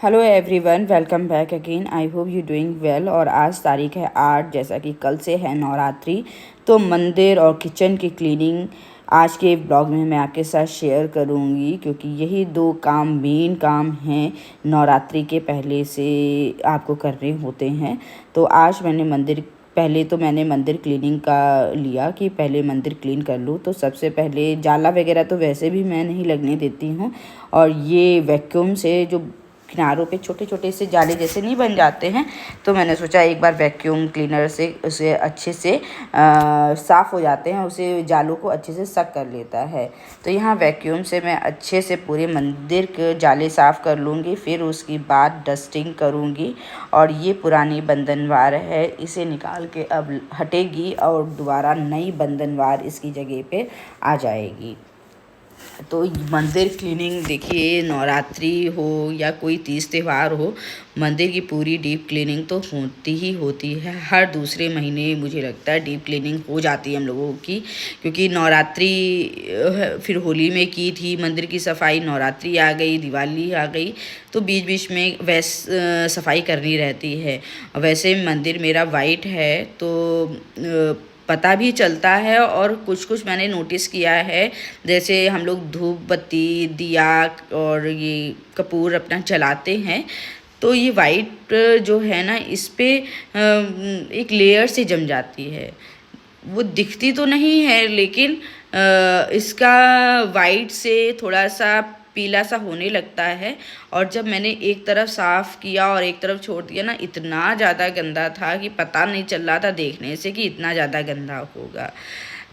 Hello everyone, welcome back again. I hope you doing well. और आज तारीख है 8, जैसा कि कल से है नवरात्रि, तो मंदिर और किचन की क्लीनिंग आज के ब्लॉग में मैं आपके साथ शेयर करूंगी, क्योंकि यही दो काम मेन काम हैं नवरात्रि के पहले से आपको करने होते हैं। तो आज मैंने मंदिर क्लीनिंग का लिया कि पहले मंदिर क्लीन कर लूँ। तो सबसे पहले जाला वगैरह तो वैसे भी मैं नहीं लगने देती हूँ, और ये वैक्यूम से जो किनारों पे छोटे छोटे से जाले जैसे नहीं बन जाते हैं, तो मैंने सोचा एक बार वैक्यूम क्लीनर से उसे अच्छे से साफ़ हो जाते हैं, उसे जालों को अच्छे से सक कर लेता है। तो यहाँ वैक्यूम से मैं अच्छे से पूरे मंदिर के जाले साफ़ कर लूँगी, फिर उसके बाद डस्टिंग करूँगी। और ये पुरानी बंधनवार है, इसे निकाल के अब हटेगी और दोबारा नई बंधनवार इसकी जगह पे आ जाएगी। तो मंदिर क्लीनिंग देखिए, नवरात्रि हो या कोई तीज त्यौहार हो, मंदिर की पूरी डीप क्लीनिंग तो होती ही होती है। हर दूसरे महीने मुझे लगता है डीप क्लीनिंग हो जाती है हम लोगों की, क्योंकि नवरात्रि फिर होली में की थी मंदिर की सफाई, नवरात्रि आ गई, दिवाली आ गई, तो बीच बीच में सफाई करनी रहती है। वैसे मंदिर मेरा वाइट है, तो पता भी चलता है। और कुछ कुछ मैंने नोटिस किया है, जैसे हम लोग धूप बत्ती दिया और ये कपूर अपना जलाते हैं, तो ये वाइट जो है ना, इस पे एक लेयर से जम जाती है। वो दिखती तो नहीं है, लेकिन इसका वाइट से थोड़ा सा पीला सा होने लगता है। और जब मैंने एक तरफ साफ़ किया और एक तरफ छोड़ दिया ना, इतना ज़्यादा गंदा था कि पता नहीं चल रहा था देखने से कि इतना ज़्यादा गंदा होगा।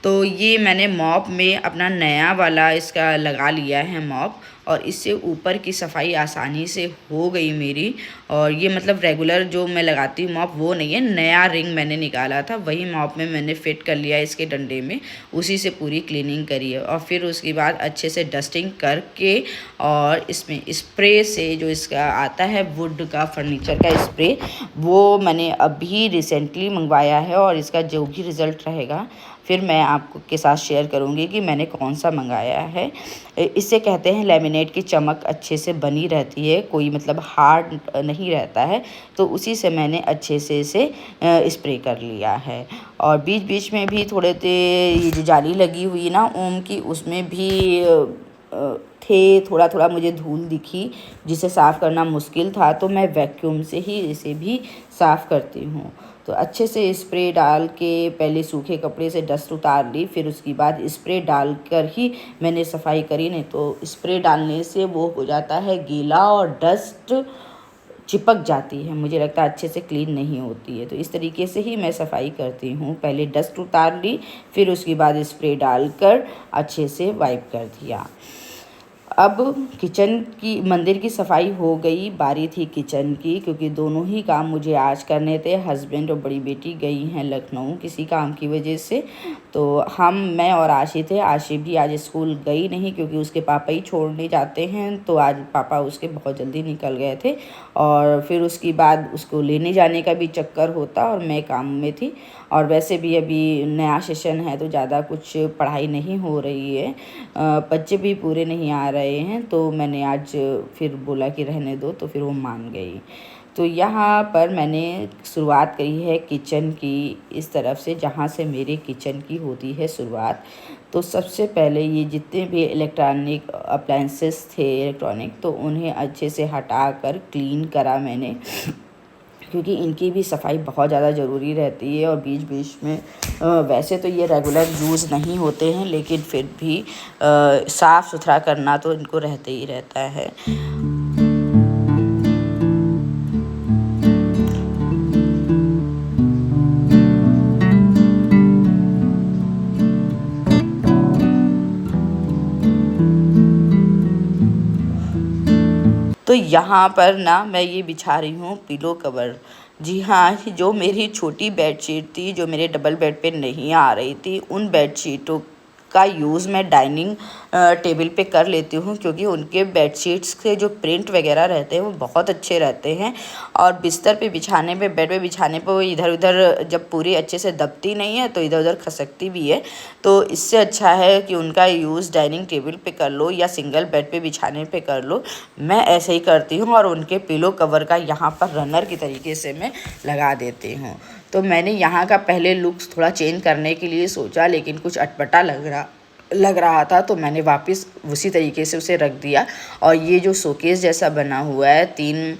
तो ये मैंने मॉप में अपना नया वाला इसका लगा लिया है मॉप, और इससे ऊपर की सफाई आसानी से हो गई मेरी। और ये मतलब रेगुलर जो मैं लगाती हूँ मॉप वो नहीं है, नया रिंग मैंने निकाला था, वही मॉप में मैंने फिट कर लिया इसके डंडे में, उसी से पूरी क्लीनिंग करी है। और फिर उसके बाद अच्छे से डस्टिंग करके, और इसमें स्प्रे से जो इसका आता है वुड का फर्नीचर का स्प्रे, वो मैंने अभी रिसेंटली मंगवाया है, और इसका जो भी रिज़ल्ट रहेगा फिर मैं आपको के साथ शेयर करूंगी कि मैंने कौन सा मंगाया है। इससे कहते हैं लेमिनेट की चमक अच्छे से बनी रहती है, कोई मतलब हार्ड नहीं रहता है, तो उसी से मैंने अच्छे से इसे स्प्रे कर लिया है। और बीच बीच में भी ये जो जाली लगी हुई ना ओम की, उसमें भी थे थोड़ा थोड़ा मुझे धूल दिखी, जिसे साफ़ करना मुश्किल था, तो मैं वैक्यूम से ही इसे भी साफ़ करती हूँ। तो अच्छे से स्प्रे डाल के पहले सूखे कपड़े से डस्ट उतार ली, फिर उसके बाद स्प्रे डालकर ही मैंने सफाई करी। नहीं तो स्प्रे डालने से वो हो जाता है गीला और डस्ट चिपक जाती है, मुझे लगता है अच्छे से क्लीन नहीं होती है। तो इस तरीके से ही मैं सफाई करती हूँ, पहले डस्ट उतार ली, फिर उसके बाद स्प्रे डालकर अच्छे से वाइप कर दिया। अब मंदिर की सफाई हो गई, बारी थी किचन की, क्योंकि दोनों ही काम मुझे आज करने थे। हस्बैंड और बड़ी बेटी गई हैं लखनऊ किसी काम की वजह से, तो मैं और आशी थे। आशी भी आज स्कूल गई नहीं, क्योंकि उसके पापा ही छोड़ने जाते हैं, तो आज पापा उसके बहुत जल्दी निकल गए थे। और फिर उसके बाद उसको लेने जाने का भी चक्कर होता, और मैं काम में थी। और वैसे भी अभी नया सेशन है, तो ज़्यादा कुछ पढ़ाई नहीं हो रही है, बच्चे भी पूरे नहीं आ रहे हैं, तो मैंने आज फिर बोला कि रहने दो, तो फिर वो मान गई। तो यहाँ पर मैंने शुरुआत करी है किचन की, इस तरफ से जहाँ से मेरे किचन की होती है शुरुआत। तो सबसे पहले ये जितने भी इलेक्ट्रॉनिक अप्लायंसेस थे इलेक्ट्रॉनिक, तो उन्हें अच्छे से हटा कर क्लीन करा मैंने, क्योंकि इनकी भी सफाई बहुत ज़्यादा ज़रूरी रहती है। और बीच बीच में वैसे तो ये रेगुलर यूज़ नहीं होते हैं, लेकिन फिर भी साफ़ सुथरा करना तो इनको रहते ही रहता है। तो यहाँ पर ना मैं ये बिछा रही हूँ पिलो कवर। जी हाँ, जो मेरी छोटी बेडशीट थी, जो मेरे डबल बेड पे नहीं आ रही थी, उन बेडशीटों का यूज़ मैं डाइनिंग टेबल पे कर लेती हूँ, क्योंकि उनके बेडशीट्स के जो प्रिंट वगैरह रहते हैं वो बहुत अच्छे रहते हैं। और बिस्तर पे बिछाने पे, बेड पे बिछाने पे वो इधर उधर जब पूरी अच्छे से दबती नहीं है तो इधर उधर खसकती भी है। तो इससे अच्छा है कि उनका यूज़ डाइनिंग टेबल पे कर लो या सिंगल बेड पे बिछाने पे कर लो। मैं ऐसे ही करती हूँ। और उनके पिलो कवर का यहाँ पर रनर की तरीके से मैं लगा देती हूँ। तो मैंने यहाँ का पहले लुक्स थोड़ा चेंज करने के लिए सोचा, लेकिन कुछ अटपटा लग रहा था, तो मैंने वापस उसी तरीके से उसे रख दिया। और ये जो शोकेस जैसा बना हुआ है 3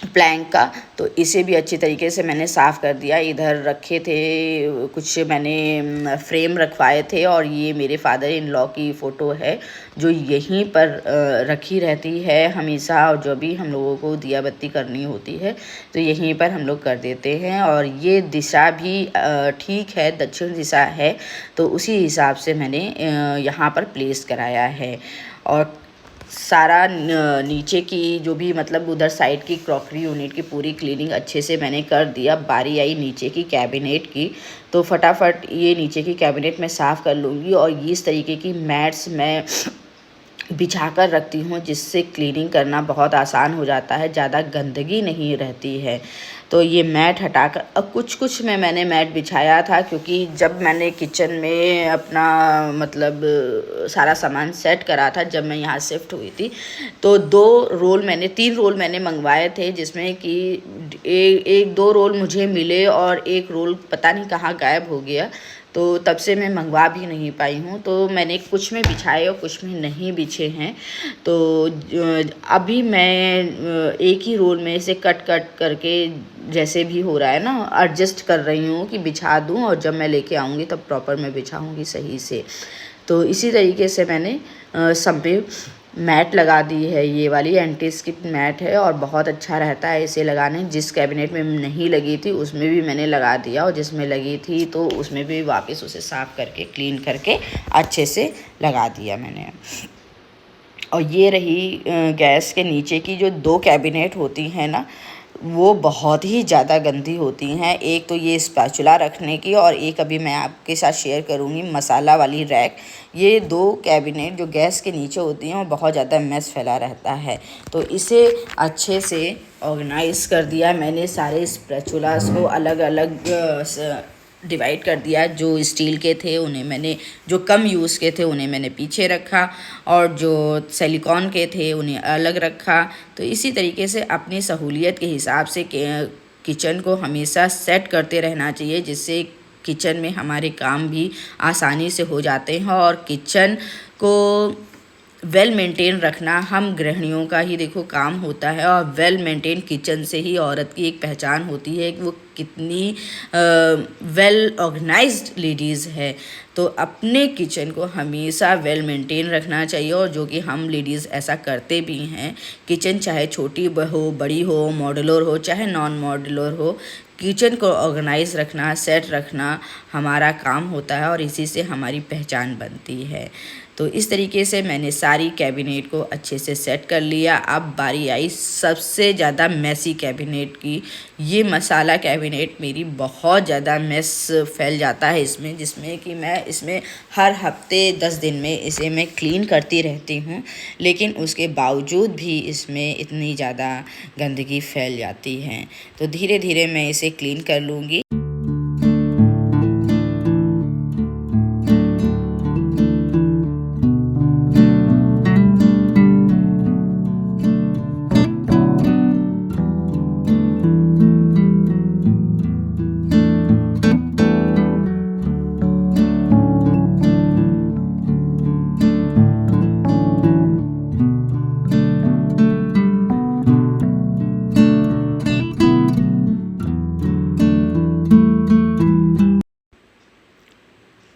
प्लैंक का, तो इसे भी अच्छी तरीके से मैंने साफ़ कर दिया। इधर रखे थे कुछ, मैंने फ्रेम रखवाए थे, और ये मेरे फादर इन लॉ की फ़ोटो है जो यहीं पर रखी रहती है हमेशा। और जो भी हम लोगों को दिया बत्ती करनी होती है तो यहीं पर हम लोग कर देते हैं। और ये दिशा भी ठीक है, दक्षिण दिशा है, तो उसी हिसाब से मैंने यहाँ पर प्लेस कराया है। और सारा नीचे की जो भी मतलब उधर साइड की क्रॉकरी यूनिट की पूरी क्लीनिंग अच्छे से मैंने कर दिया। बारी आई नीचे की कैबिनेट की, तो फटाफट ये नीचे की कैबिनेट मैं साफ़ कर लूँगी। और इस तरीके की मैट्स मैं बिछा कर रखती हूँ, जिससे क्लीनिंग करना बहुत आसान हो जाता है, ज़्यादा गंदगी नहीं रहती है। तो ये मैट हटाकर अब कुछ में मैंने मैट बिछाया था, क्योंकि जब मैंने किचन में अपना मतलब सारा सामान सेट करा था, जब मैं यहाँ शिफ्ट हुई थी, तो 3 रोल मैंने मंगवाए थे, जिसमें कि एक 2 रोल मुझे मिले और एक रोल पता नहीं कहाँ गायब हो गया। तो तब से मैं मंगवा भी नहीं पाई हूँ। तो मैंने कुछ में बिछाए और कुछ में नहीं बिछे हैं। तो अभी मैं एक ही रोल में इसे कट करके, जैसे भी हो रहा है ना, एडजस्ट कर रही हूँ कि बिछा दूँ, और जब मैं लेके आऊँगी तब प्रॉपर मैं बिछाऊँगी सही से। तो इसी तरीके से मैंने सब पे मैट लगा दी है। ये वाली एंटी स्किप मैट है और बहुत अच्छा रहता है इसे लगाने। जिस कैबिनेट में नहीं लगी थी उसमें भी मैंने लगा दिया, और जिसमें लगी थी तो उसमें भी वापस उसे साफ़ करके क्लीन करके अच्छे से लगा दिया मैंने। और ये रही गैस के नीचे की जो 2 कैबिनेट होती हैं ना, वो बहुत ही ज़्यादा गंदी होती हैं। एक तो ये स्पैचुला रखने की, और एक अभी मैं आपके साथ शेयर करूँगी मसाला वाली रैक। ये 2 कैबिनेट जो गैस के नीचे होती हैं वो बहुत ज़्यादा मेस फैला रहता है। तो इसे अच्छे से ऑर्गेनाइज़ कर दिया मैंने। सारे स्पैचुलास को अलग अलग डिवाइड कर दिया। जो स्टील के थे उन्हें मैंने, जो कम यूज़ के थे उन्हें मैंने पीछे रखा, और जो सिलिकॉन के थे उन्हें अलग रखा। तो इसी तरीके से अपनी सहूलियत के हिसाब से किचन को हमेशा सेट करते रहना चाहिए, जिससे किचन में हमारे काम भी आसानी से हो जाते हैं। और किचन को वेल मेंटेन रखना हम गृहिणियों का ही देखो काम होता है। और वेल मेंटेन किचन से ही औरत की एक पहचान होती है कि वो कितनी वेल ऑर्गेनाइज्ड लेडीज़ है। तो अपने किचन को हमेशा वेल मेंटेन रखना चाहिए, और जो कि हम लेडीज़ ऐसा करते भी हैं। किचन चाहे छोटी हो, बड़ी हो, मॉड्यूलर हो, चाहे नॉन मॉड्यूलर हो, किचन को ऑर्गेनाइज रखना, सेट रखना हमारा काम होता है, और इसी से हमारी पहचान बनती है। तो इस तरीके से मैंने सारी कैबिनेट को अच्छे से सेट कर लिया। अब बारी आई सबसे ज़्यादा मैसी कैबिनेट की। ये मसाला कैबिनेट मेरी बहुत ज़्यादा मेस फैल जाता है इसमें, जिसमें कि मैं इसमें हर हफ्ते 10 दिन में इसे मैं क्लीन करती रहती हूँ, लेकिन उसके बावजूद भी इसमें इतनी ज़्यादा गंदगी फैल जाती है। तो धीरे धीरे मैं इसे क्लीन कर लूँगी।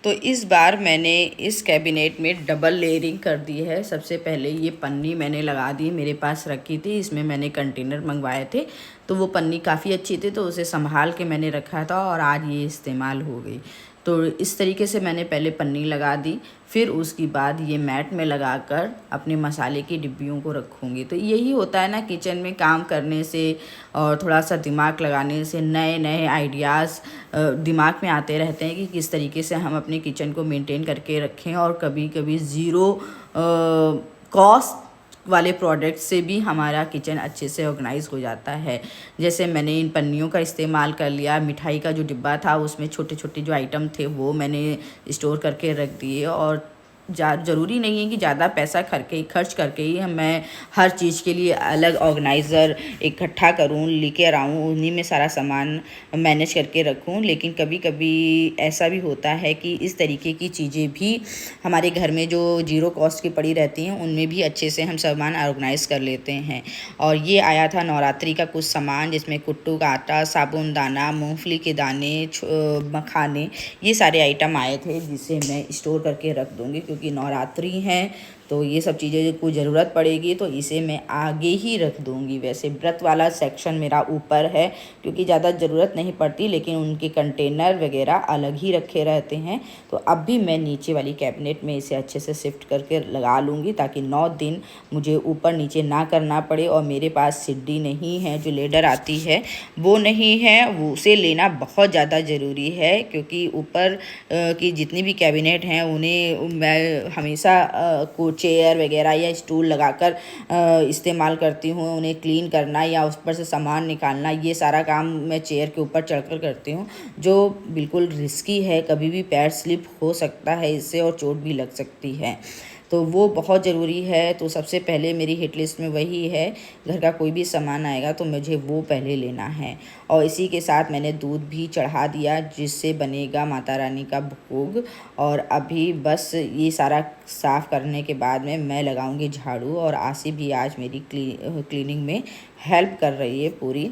तो इस बार मैंने इस कैबिनेट में डबल लेयरिंग कर दी है। सबसे पहले ये पन्नी मैंने लगा दी, मेरे पास रखी थी, इसमें मैंने कंटेनर मंगवाए थे, तो वो पन्नी काफ़ी अच्छी थी, तो उसे संभाल के मैंने रखा था, और आज ये इस्तेमाल हो गई। तो इस तरीके से मैंने पहले पन्नी लगा दी, फिर उसके बाद ये मैट में लगाकर अपने मसाले की डिब्बियों को रखूँगी। तो यही होता है ना किचन में काम करने से और थोड़ा सा दिमाग लगाने से, नए नए आइडियाज़ दिमाग में आते रहते हैं कि किस तरीके से हम अपने किचन को मेंटेन करके रखें और कभी कभी ज़ीरो कॉस्ट वाले प्रोडक्ट से भी हमारा किचन अच्छे से ऑर्गेनाइज हो जाता है। जैसे मैंने इन पन्नियों का इस्तेमाल कर लिया, मिठाई का जो डिब्बा था उसमें छोटे छोटे जो आइटम थे वो मैंने स्टोर करके रख दिए। और ज़रूरी नहीं है कि ज़्यादा पैसा खर्च करके ही मैं हर चीज़ के लिए अलग ऑर्गेनाइज़र इकट्ठा करूं, लेकर आऊं, उन्हीं में सारा सामान मैनेज करके रखूं। लेकिन कभी कभी ऐसा भी होता है कि इस तरीके की चीज़ें भी हमारे घर में जो ज़ीरो कॉस्ट की पड़ी रहती हैं उनमें भी अच्छे से हम सामान ऑर्गेनाइज़ कर लेते हैं। और ये आया था नवरात्रि का कुछ सामान, जिसमें कुट्टू का आटा, साबुन दाना, मूँगफली के दाने, मखाने, ये सारे आइटम आए थे जिसे मैं स्टोर करके रख दूँगी क्योंकि नवरात्रि हैं तो ये सब चीज़ें को ज़रूरत पड़ेगी, तो इसे मैं आगे ही रख दूँगी। वैसे व्रत वाला सेक्शन मेरा ऊपर है क्योंकि ज़्यादा ज़रूरत नहीं पड़ती, लेकिन उनके कंटेनर वगैरह अलग ही रखे रहते हैं। तो अब भी मैं नीचे वाली कैबिनेट में इसे अच्छे से शिफ्ट करके लगा लूँगी ताकि 9 दिन मुझे ऊपर नीचे ना करना पड़े। और मेरे पास सीढ़ी नहीं है, जो लेडर आती है वो नहीं है, वो उसे लेना बहुत ज़्यादा ज़रूरी है क्योंकि ऊपर की जितनी भी कैबिनेट हैं उन्हें मैं हमेशा चेयर वगैरह या स्टूल लगाकर इस्तेमाल करती हूँ। उन्हें क्लीन करना या उस पर से सामान निकालना, ये सारा काम मैं चेयर के ऊपर चढ़कर करती हूँ, जो बिल्कुल रिस्की है। कभी भी पैर स्लिप हो सकता है इससे और चोट भी लग सकती है, तो वो बहुत ज़रूरी है। तो सबसे पहले मेरी हिट लिस्ट में वही है, घर का कोई भी सामान आएगा तो मुझे वो पहले लेना है। और इसी के साथ मैंने दूध भी चढ़ा दिया जिससे बनेगा माता रानी का भोग। और अभी बस ये सारा साफ़ करने के बाद में मैं लगाऊंगी झाड़ू। और आशी भी आज मेरी क्लीनिंग में हेल्प कर रही है पूरी।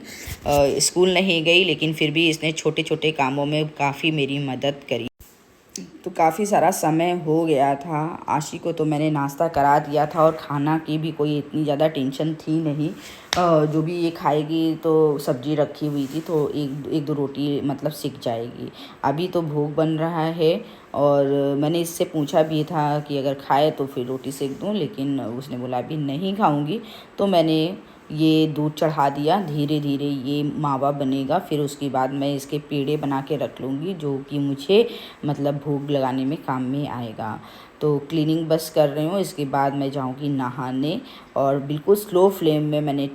स्कूल नहीं गई लेकिन फिर भी इसने छोटे छोटे कामों में काफ़ी मेरी मदद करी। तो काफ़ी सारा समय हो गया था। आशी को तो मैंने नाश्ता करा दिया था और खाना की भी कोई इतनी ज़्यादा टेंशन थी नहीं। जो भी ये खाएगी तो सब्ज़ी रखी हुई थी तो एक दो रोटी मतलब सिक जाएगी। अभी तो भोग बन रहा है और मैंने इससे पूछा भी था कि अगर खाए तो फिर रोटी सेक दूँ, लेकिन उसने बोला अभी नहीं खाऊंगी। तो मैंने ये दूध चढ़ा दिया, धीरे धीरे ये मावा बनेगा। फिर उसके बाद मैं इसके पेड़े बना के रख लूँगी जो कि मुझे मतलब भोग लगाने में काम में आएगा। तो क्लीनिंग बस कर रही हूँ, इसके बाद मैं जाऊँगी नहाने। और बिल्कुल स्लो फ्लेम में मैंने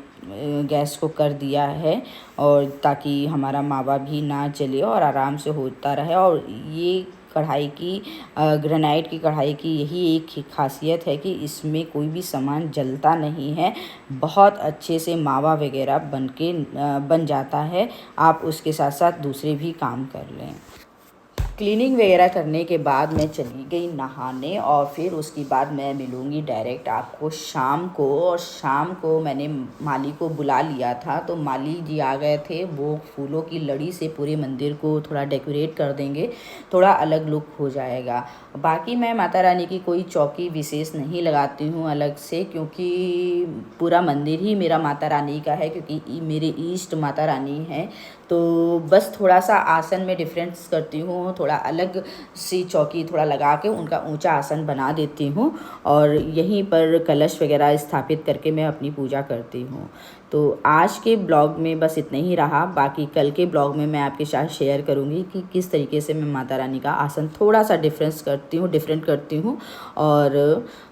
गैस को कर दिया है और ताकि हमारा मावा भी ना जले और आराम से होता रहे। और ये कढ़ाई की ग्रेनाइट की कढ़ाई की यही एक खासियत है कि इसमें कोई भी सामान जलता नहीं है, बहुत अच्छे से मावा वगैरह बन जाता है। आप उसके साथ साथ दूसरे भी काम कर लें। क्लीनिंग वगैरह करने के बाद मैं चली गई नहाने और फिर उसके बाद मैं मिलूँगी डायरेक्ट आपको शाम को। और शाम को मैंने माली को बुला लिया था, तो माली जी आ गए थे। वो फूलों की लड़ी से पूरे मंदिर को थोड़ा डेकोरेट कर देंगे, थोड़ा अलग लुक हो जाएगा। बाकी मैं माता रानी की कोई चौकी विशेष नहीं लगाती हूँ अलग से, क्योंकि पूरा मंदिर ही मेरा माता रानी का है, क्योंकि मेरे ईष्ट माता रानी हैं। तो बस थोड़ा सा आसन में डिफरेंस करती हूँ, थोड़ा अलग सी चौकी थोड़ा लगा के उनका ऊंचा आसन बना देती हूँ और यहीं पर कलश वगैरह स्थापित करके मैं अपनी पूजा करती हूँ। तो आज के ब्लॉग में बस इतना ही रहा। बाकी कल के ब्लॉग में मैं आपके साथ शेयर करूँगी कि किस तरीके से मैं माता रानी का आसन थोड़ा सा डिफरेंट करती हूँ। और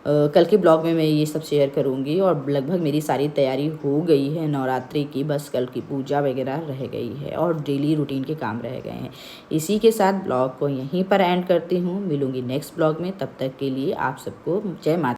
कल के ब्लॉग में मैं ये सब शेयर करूँगी। और लगभग मेरी सारी तैयारी हो गई है नवरात्रि की, बस कल की पूजा वगैरह रह गई है और डेली रूटीन के काम रह गए हैं। इसी के साथ ब्लॉग को यहीं पर एंड करती हूँ। मिलूँगी नेक्स्ट ब्लॉग में, तब तक के लिए आप सबको जय माता।